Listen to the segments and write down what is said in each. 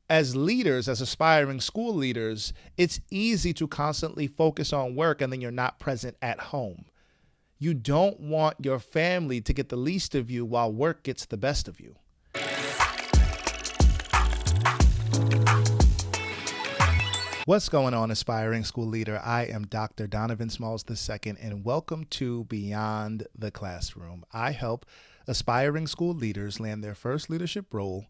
as leaders, as aspiring school leaders, it's easy to constantly focus on work and then you're not present at home. You don't want your family to get the least of you while work gets the best of you. What's going on, aspiring school leader? I am Dr. Donovan Smalls II, and welcome to Beyond the Classroom. I help aspiring school leaders land their first leadership role,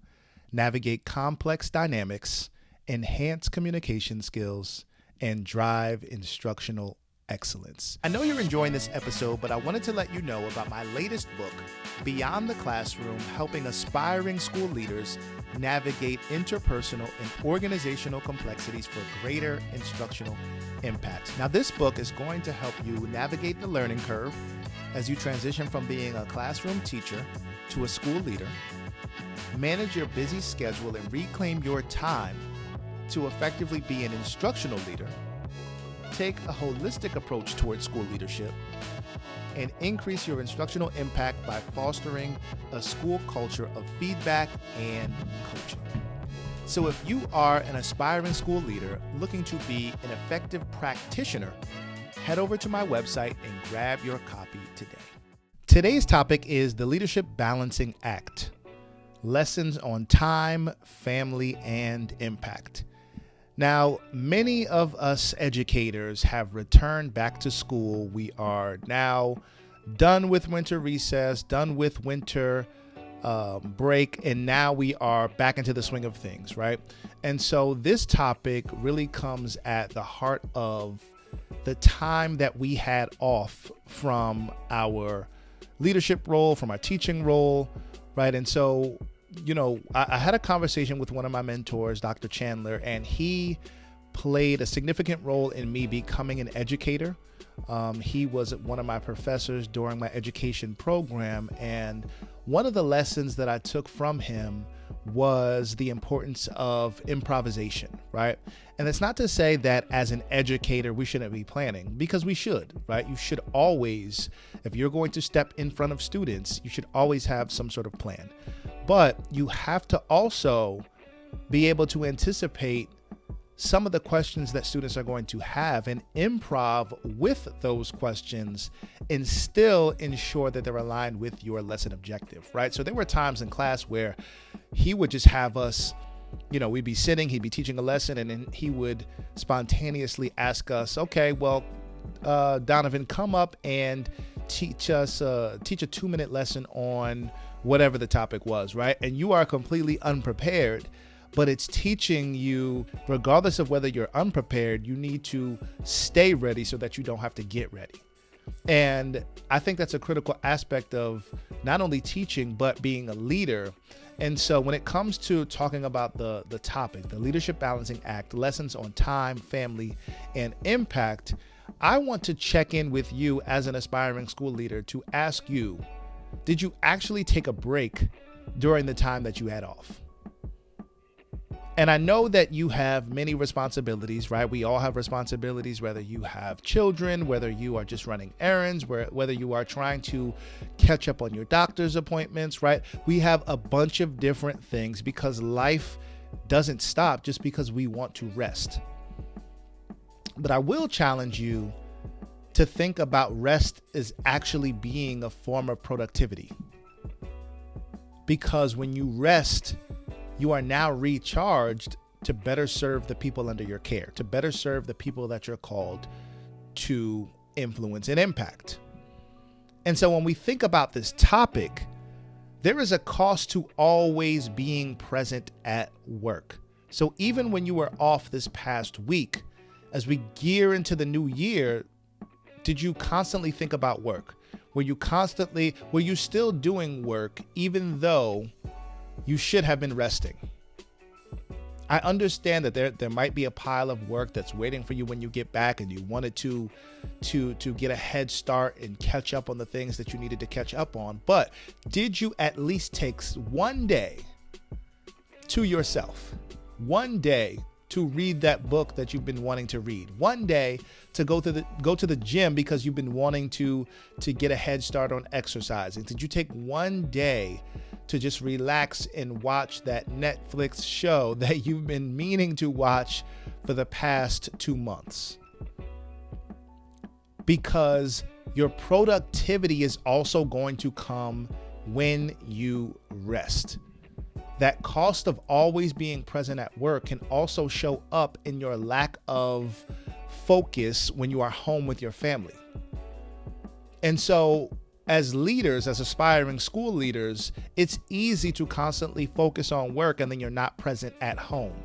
navigate complex dynamics, enhance communication skills, and drive instructional excellence. I know you're enjoying this episode, but I wanted to let you know about my latest book, Beyond the Classroom, helping aspiring school leaders navigate interpersonal and organizational complexities for greater instructional impact. Now, this book is going to help you navigate the learning curve as you transition from being a classroom teacher to a school leader, manage your busy schedule and reclaim your time to effectively be an instructional leader, take a holistic approach towards school leadership, and increase your instructional impact by fostering a school culture of feedback and coaching. So if you are an aspiring school leader looking to be an effective practitioner, head over to my website and grab your copy today. Today's topic is the Leadership Balancing Act: Lessons on Time, Family, and Impact. Now, many of us educators have returned back to school. We are now done with winter recess, done with winter break, and now we are back into the swing of things, right? And so this topic really comes at the heart of the time that we had off from our leadership role, from our teaching role, right? And so I had a conversation with one of my mentors, Dr. Chandler, and he played a significant role in me becoming an educator. He was one of my professors during my education program, and one of the lessons that I took from him was the importance of improvisation, right? And it's not to say that as an educator we shouldn't be planning, because we should, right? You should always, if you're going to step in front of students, you should always have some sort of plan. But you have to also be able to anticipate some of the questions that students are going to have and improv with those questions and still ensure that they're aligned with your lesson objective, right? So there were times in class where he would just have us, we'd be sitting, he'd be teaching a lesson, and then he would spontaneously ask us, okay, well, Donovan, come up and teach a 2-minute lesson on whatever the topic was, right? And you are completely unprepared, but it's teaching you, regardless of whether you're unprepared, you need to stay ready so that you don't have to get ready. And I think that's a critical aspect of not only teaching, but being a leader. And so when it comes to talking about the topic, the Leadership Balancing Act, lessons on time, family, and impact, I want to check in with you as an aspiring school leader to ask you, did you actually take a break during the time that you had off? And I know that you have many responsibilities, right? We all have responsibilities, whether you have children, whether you are just running errands, whether you are trying to catch up on your doctor's appointments, right? We have a bunch of different things because life doesn't stop just because we want to rest. But I will challenge you to think about rest as actually being a form of productivity. Because when you rest, you are now recharged to better serve the people under your care, to better serve the people that you're called to influence and impact. And so when we think about this topic, there is a cost to always being present at work. So even when you were off this past week, as we gear into the new year, did you constantly think about work? Were you still doing work even though you should have been resting? I understand that there might be a pile of work that's waiting for you when you get back, and you wanted to get a head start and catch up on the things that you needed to catch up on. But did you at least take one day to yourself, one day to read that book that you've been wanting to read. One day to go to the gym because you've been wanting to get a head start on exercising. Did you take one day to just relax and watch that Netflix show that you've been meaning to watch for the past 2 months? Because your productivity is also going to come when you rest. That cost of always being present at work can also show up in your lack of focus when you are home with your family. And so as leaders, as aspiring school leaders, it's easy to constantly focus on work and then you're not present at home.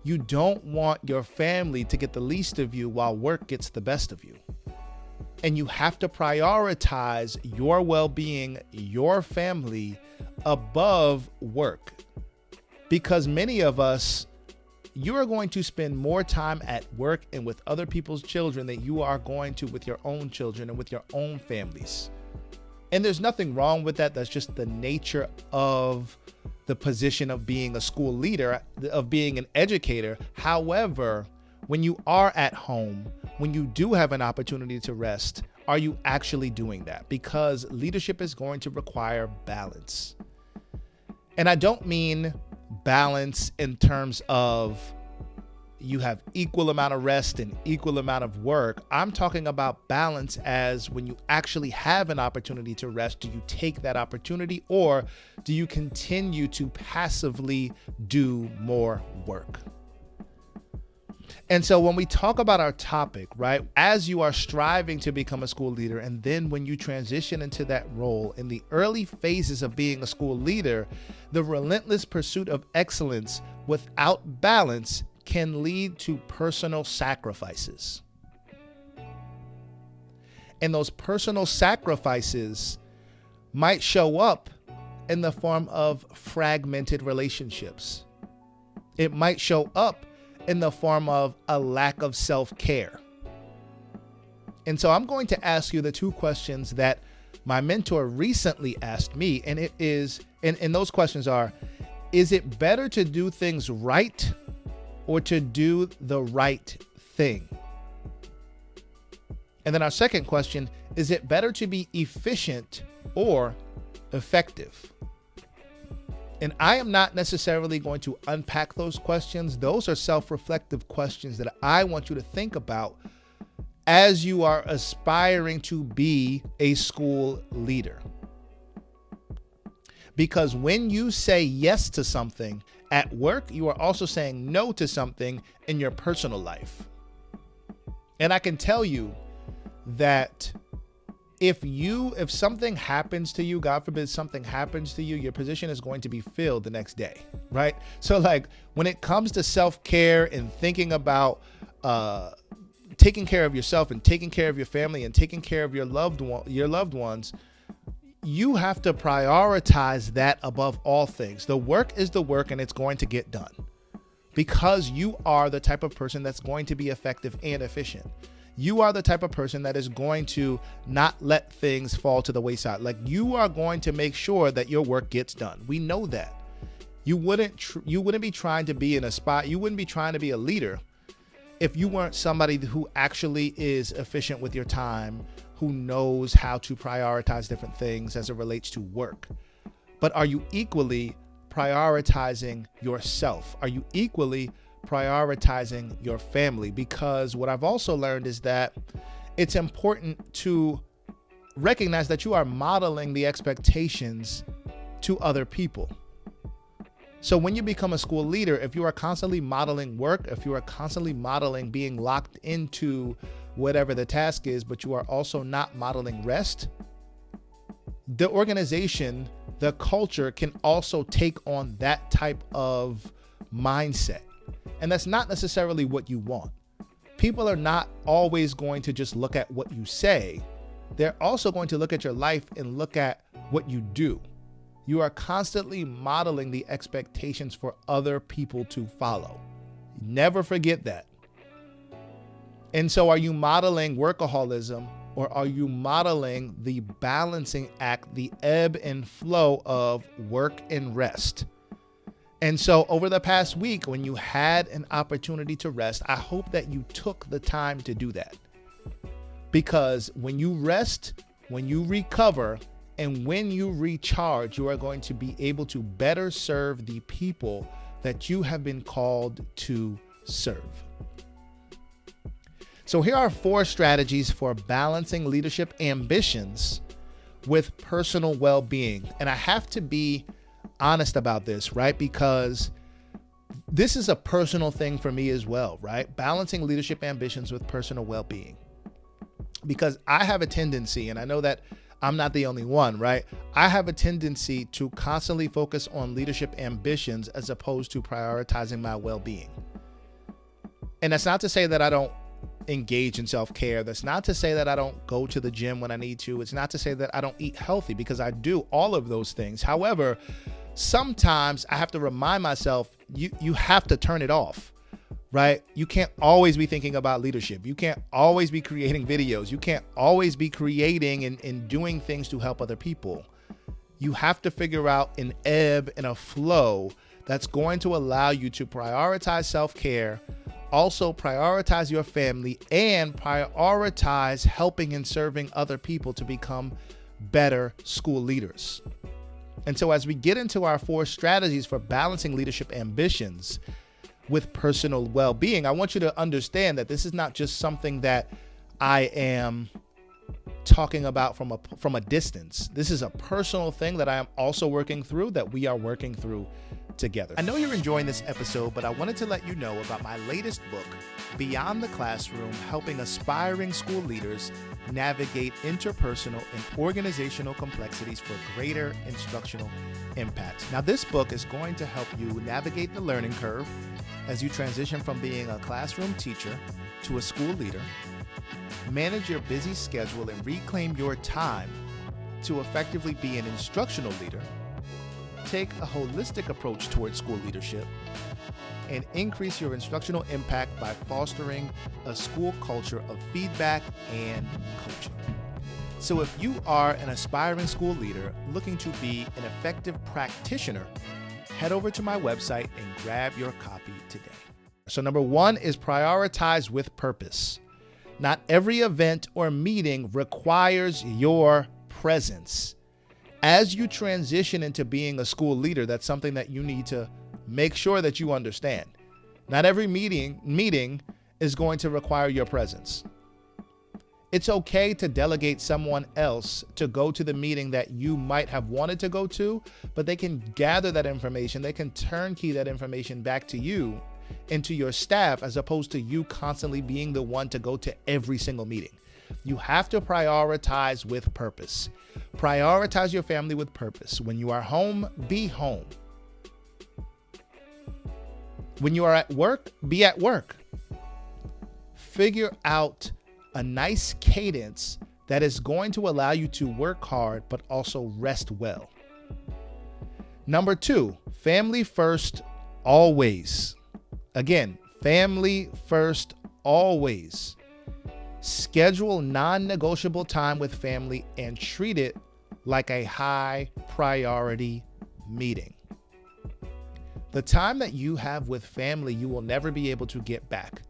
You don't want your family to get the least of you while work gets the best of you. And you have to prioritize your well-being, your family, above work. Because many of us, you are going to spend more time at work and with other people's children than you are going to with your own children and with your own families. And there's nothing wrong with that. That's just the nature of the position of being a school leader, of being an educator. However, when you are at home, when you do have an opportunity to rest, are you actually doing that? Because leadership is going to require balance. And I don't mean balance in terms of you have equal amount of rest and equal amount of work. I'm talking about balance as when you actually have an opportunity to rest, do you take that opportunity or do you continue to passively do more work? And so when we talk about our topic, right, as you are striving to become a school leader, and then when you transition into that role in the early phases of being a school leader, the relentless pursuit of excellence without balance can lead to personal sacrifices. And those personal sacrifices might show up in the form of fragmented relationships. It might show up in the form of a lack of self-care. And so I'm going to ask you the two questions that my mentor recently asked me, and it is, and those questions are, is it better to do things right or to do the right thing? And then our second question, is it better to be efficient or effective? And I am not necessarily going to unpack those questions. Those are self-reflective questions that I want you to think about as you are aspiring to be a school leader. Because when you say yes to something at work, you are also saying no to something in your personal life. And I can tell you that if something happens to you, God forbid something happens to you, your position is going to be filled the next day, right? So like when it comes to self-care and thinking about taking care of yourself and taking care of your family and taking care of your loved ones, you have to prioritize that above all things. The work is the work and it's going to get done because you are the type of person that's going to be effective and efficient. You are the type of person that is going to not let things fall to the wayside. Like you are going to make sure that your work gets done. We know that. You wouldn't be trying to be you wouldn't be trying to be a leader if you weren't somebody who actually is efficient with your time, who knows how to prioritize different things as it relates to work. But are you equally prioritizing yourself? Are you equally prioritizing your family? Because what I've also learned is that it's important to recognize that you are modeling the expectations to other people. So when you become a school leader, if you are constantly modeling work, if you are constantly modeling being locked into whatever the task is, but you are also not modeling rest, the organization, the culture can also take on that type of mindset. And that's not necessarily what you want. People are not always going to just look at what you say. They're also going to look at your life and look at what you do. You are constantly modeling the expectations for other people to follow. Never forget that. And so are you modeling workaholism or are you modeling the balancing act, the ebb and flow of work and rest? And so over the past week, when you had an opportunity to rest, I hope that you took the time to do that. Because when you rest, when you recover, and when you recharge, you are going to be able to better serve the people that you have been called to serve. So here are 4 strategies for balancing leadership ambitions with personal well-being. And I have to be honest about this, right? Because this is a personal thing for me as well, right? Balancing leadership ambitions with personal well-being. Because I have a tendency, and I know that I'm not the only one, right? I have a tendency to constantly focus on leadership ambitions as opposed to prioritizing my well-being. And that's not to say that I don't engage in self-care. That's not to say that I don't go to the gym when I need to. It's not to say that I don't eat healthy, because I do all of those things. However, sometimes I have to remind myself, you have to turn it off, right? You can't always be thinking about leadership. You can't always be creating videos. You can't always be creating and doing things to help other people. You have to figure out an ebb and a flow that's going to allow you to prioritize self-care, also prioritize your family, and prioritize helping and serving other people to become better school leaders. And so as we get into our 4 strategies for balancing leadership ambitions with personal well-being, I want you to understand that this is not just something that I am talking about from a distance. This is a personal thing that I am also working through, that we are working through together. I know you're enjoying this episode, but I wanted to let you know about my latest book, Beyond the Classroom, helping aspiring school leaders navigate interpersonal and organizational complexities for greater instructional impact. Now, this book is going to help you navigate the learning curve as you transition from being a classroom teacher to a school leader, manage your busy schedule and reclaim your time to effectively be an instructional leader, take a holistic approach towards school leadership, and increase your instructional impact by fostering a school culture of feedback and coaching. So if you are an aspiring school leader looking to be an effective practitioner, head over to my website and grab your copy today. So number 1 is prioritize with purpose. Not every event or meeting requires your presence. As you transition into being a school leader, that's something that you need to make sure that you understand. Not every meeting is going to require your presence. It's okay to delegate someone else to go to the meeting that you might have wanted to go to, but they can gather that information. They can turnkey that information back to you and to your staff, as opposed to you constantly being the one to go to every single meeting. You have to prioritize with purpose. Prioritize your family with purpose. When you are home, be home. When you are at work, be at work. Figure out a nice cadence that is going to allow you to work hard, but also rest well. Number 2, family first, always. Again, family first, always. Schedule non-negotiable time with family and treat it like a high priority meeting. The time that you have with family, you will never be able to get back.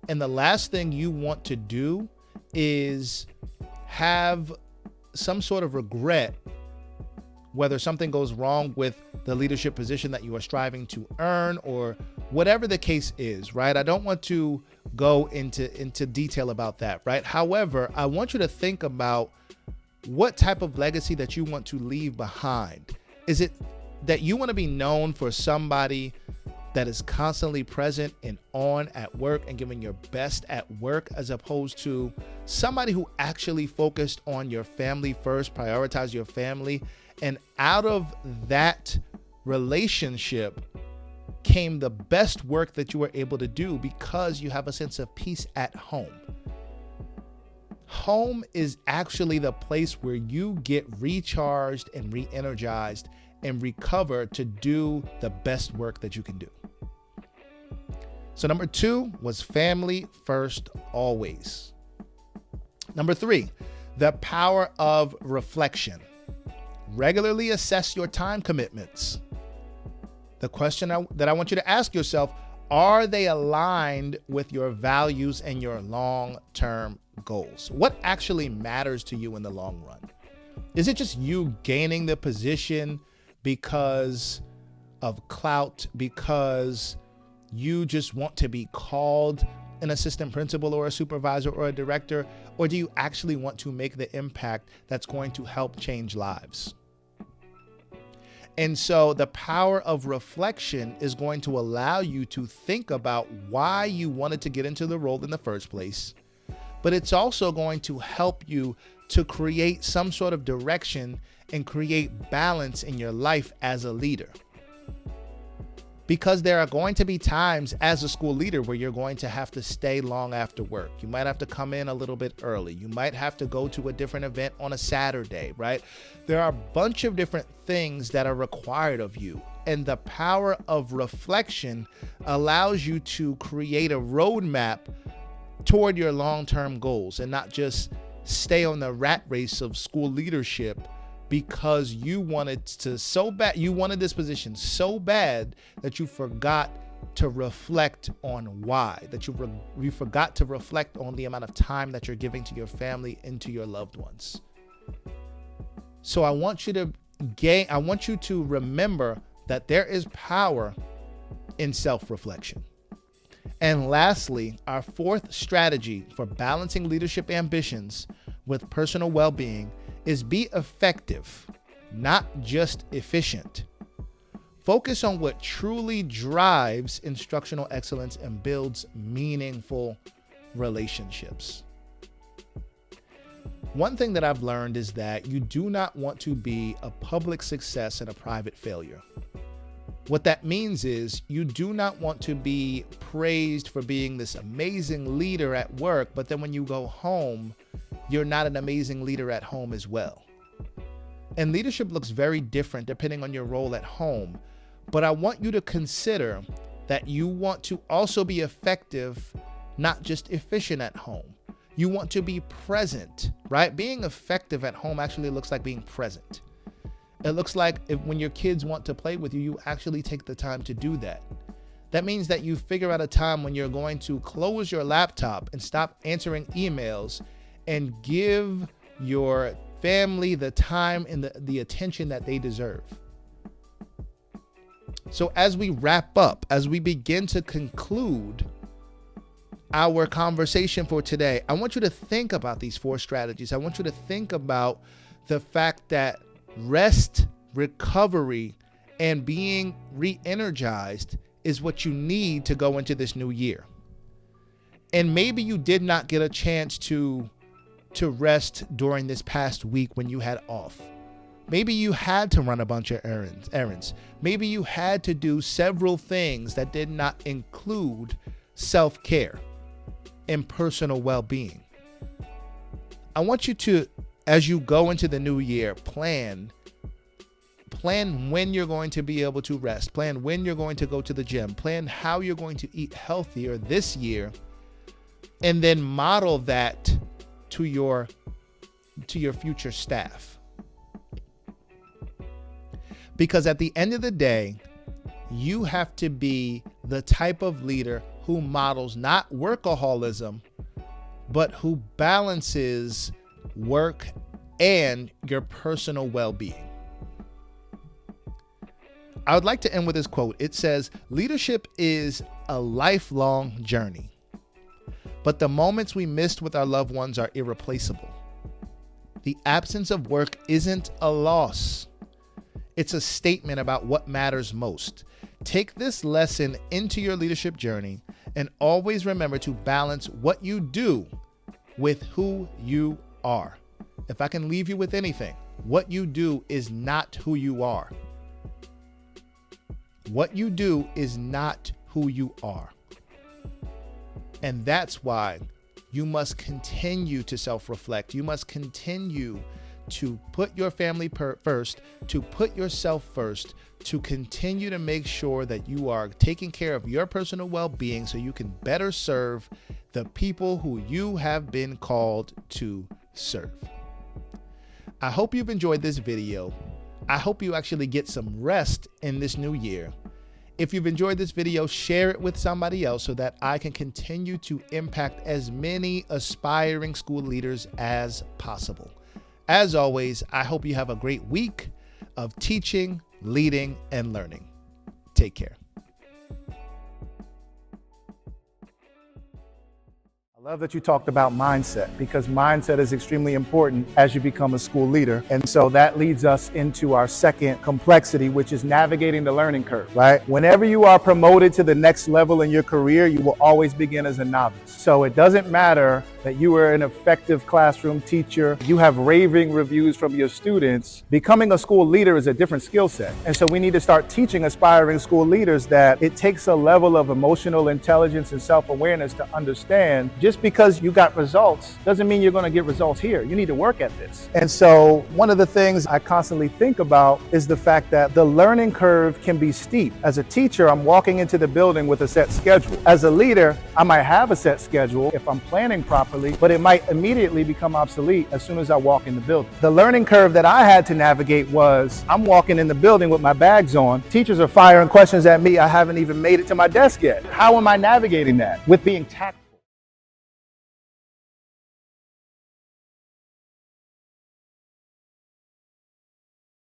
And the last thing you want to do is have some sort of regret, whether something goes wrong with the leadership position that you are striving to earn, or whatever the case is, right? I don't want to go into detail about that, right? However, I want you to think about what type of legacy that you want to leave behind. Is it that you want to be known for somebody that is constantly present and on at work and giving your best at work, as opposed to somebody who actually focused on your family first, prioritize your family, and out of that relationship came the best work that you were able to do because you have a sense of peace at home. Home is actually the place where you get recharged and re-energized and recover to do the best work that you can do. So number 2 was family first, always. Number 3, the power of reflection. Regularly assess your time commitments. The question that I want you to ask yourself, are they aligned with your values and your long-term goals? What actually matters to you in the long run? Is it just you gaining the position because of clout, because you just want to be called an assistant principal or a supervisor or a director? Or do you actually want to make the impact that's going to help change lives? And so the power of reflection is going to allow you to think about why you wanted to get into the role in the first place. But it's also going to help you to create some sort of direction and create balance in your life as a leader. Because there are going to be times as a school leader where you're going to have to stay long after work. You might have to come in a little bit early. You might have to go to a different event on a Saturday, right? There are a bunch of different things that are required of you. And the power of reflection allows you to create a roadmap toward your long-term goals and not just stay on the rat race of school leadership because you wanted this position so bad that you forgot to reflect on why, that you forgot to reflect on the amount of time that you're giving to your family and to your loved ones. So I want you to remember that there is power in self-reflection. And lastly, our fourth strategy for balancing leadership ambitions with personal well-being is be effective, not just efficient. Focus on what truly drives instructional excellence and builds meaningful relationships. One thing that I've learned is that you do not want to be a public success and a private failure. What that means is you do not want to be praised for being this amazing leader at work, but then when you go home, you're not an amazing leader at home as well. And leadership looks very different depending on your role at home. But I want you to consider that you want to also be effective, not just efficient at home. You want to be present, right? Being effective at home actually looks like being present. It looks like when your kids want to play with you, you actually take the time to do that. That means that you figure out a time when you're going to close your laptop and stop answering emails and give your family the time and the attention that they deserve. So as we wrap up, as we begin to conclude our conversation for today, I want you to think about these four strategies. I want you to think about the fact that rest, recovery, and being re-energized is what you need to go into this new year. And maybe you did not get a chance to rest during this past week when you had off. Maybe you had to run a bunch of errands. Maybe you had to do several things that did not include self-care and personal well-being. I want you to, as you go into the new year, plan when you're going to be able to rest, plan when you're going to go to the gym, plan how you're going to eat healthier this year, and then model that to your future staff. Because at the end of the day, you have to be the type of leader who models not workaholism, but who balances work and your personal well-being. I would like to end with this quote. It says, "Leadership is a lifelong journey, but the moments we missed with our loved ones are irreplaceable. The absence of work isn't a loss. It's a statement about what matters most. Take this lesson into your leadership journey and always remember to balance what you do with who you are." If I can leave you with anything, what you do is not who you are. What you do is not who you are. And that's why you must continue to self-reflect. You must continue to put your family first, to put yourself first, to continue to make sure that you are taking care of your personal well-being so you can better serve the people who you have been called to serve. I hope you've enjoyed this video. I hope you actually get some rest in this new year. If you've enjoyed this video, share it with somebody else so that I can continue to impact as many aspiring school leaders as possible. As always, I hope you have a great week of teaching, leading, and learning. Take care. I love that you talked about mindset, because mindset is extremely important as you become a school leader. And so that leads us into our second complexity, which is navigating the learning curve, right? Whenever you are promoted to the next level in your career, you will always begin as a novice. So it doesn't matter that you are an effective classroom teacher, you have raving reviews from your students. Becoming a school leader is a different skill set. And so we need to start teaching aspiring school leaders that it takes a level of emotional intelligence and self-awareness to understand just because you got results doesn't mean you're going to get results here. You need to work at this. And so one of the things I constantly think about is the fact that the learning curve can be steep. As a teacher, I'm walking into the building with a set schedule. As a leader, I might have a set schedule if I'm planning properly, but it might immediately become obsolete as soon as I walk in the building. The learning curve that I had to navigate was I'm walking in the building with my bags on. Teachers are firing questions at me. I haven't even made it to my desk yet. How am I navigating that? With being tactful.